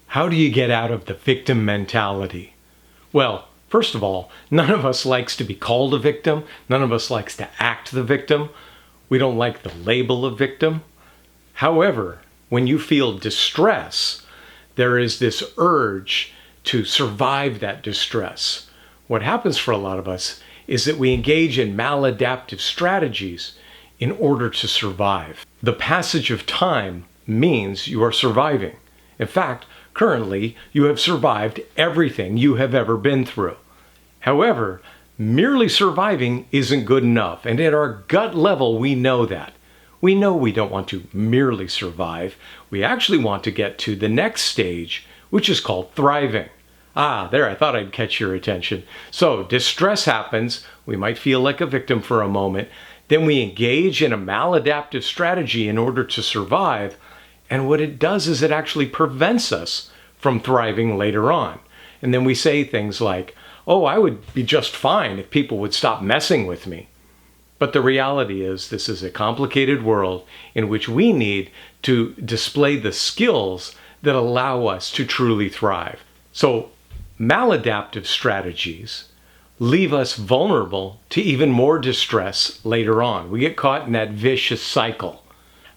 How do you get out of the victim mentality? Well, first of all, none of us likes to be called a victim. None of us likes to act the victim. We don't like the label of victim. However, when you feel distress, there is this urge to survive that distress. What happens for a lot of us is that we engage in maladaptive strategies in order to survive. The passage of time means you are surviving. In fact, currently, you have survived everything you have ever been through. However, merely surviving isn't good enough, and at our gut level, we know that. We know we don't want to merely survive. We actually want to get to the next stage, which is called thriving. There, I thought I'd catch your attention. So, distress happens. We might feel like a victim for a moment. Then we engage in a maladaptive strategy in order to survive. And what it does is it actually prevents us from thriving later on. And then we say things like, oh, I would be just fine if people would stop messing with me. But the reality is this is a complicated world in which we need to display the skills that allow us to truly thrive. So maladaptive strategies leave us vulnerable to even more distress later on. We get caught in that vicious cycle.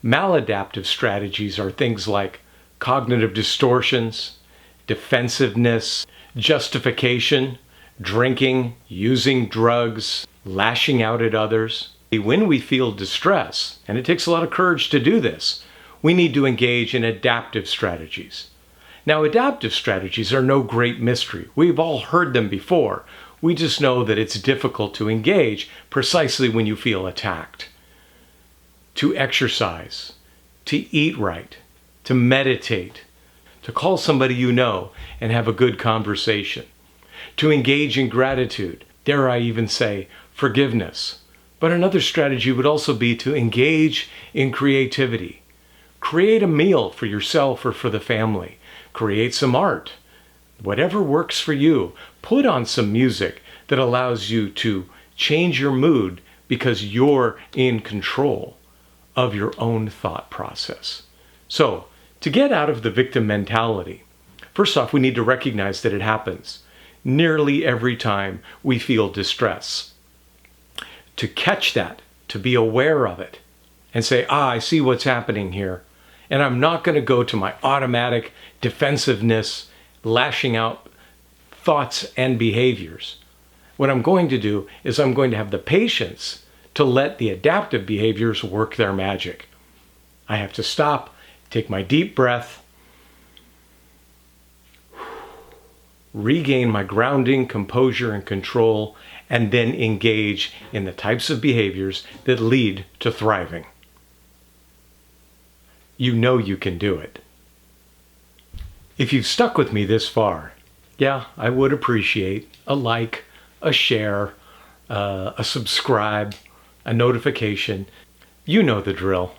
Maladaptive strategies are things like cognitive distortions, defensiveness, justification, drinking, using drugs, lashing out at others. When we feel distress, and it takes a lot of courage to do this, we need to engage in adaptive strategies. Now, adaptive strategies are no great mystery. We've all heard them before. We just know that it's difficult to engage precisely when you feel attacked. To exercise, to eat right, to meditate, to call somebody you know and have a good conversation, to engage in gratitude, dare I even say forgiveness. But another strategy would also be to engage in creativity. Create a meal for yourself or for the family. Create some art. Whatever works for you. Put on some music that allows you to change your mood because you're in control of your own thought process. So, to get out of the victim mentality, first off, we need to recognize that it happens nearly every time we feel distress. To catch that, to be aware of it, and say, I see what's happening here, and I'm not going to go to my automatic defensiveness, lashing out thoughts and behaviors. What I'm going to do is I'm going to have the patience to let the adaptive behaviors work their magic. I have to stop, take my deep breath, regain my grounding, composure, and control, and then engage in the types of behaviors that lead to thriving. You know you can do it. If you've stuck with me this far, I would appreciate a like, a share, a subscribe, a notification. You know the drill.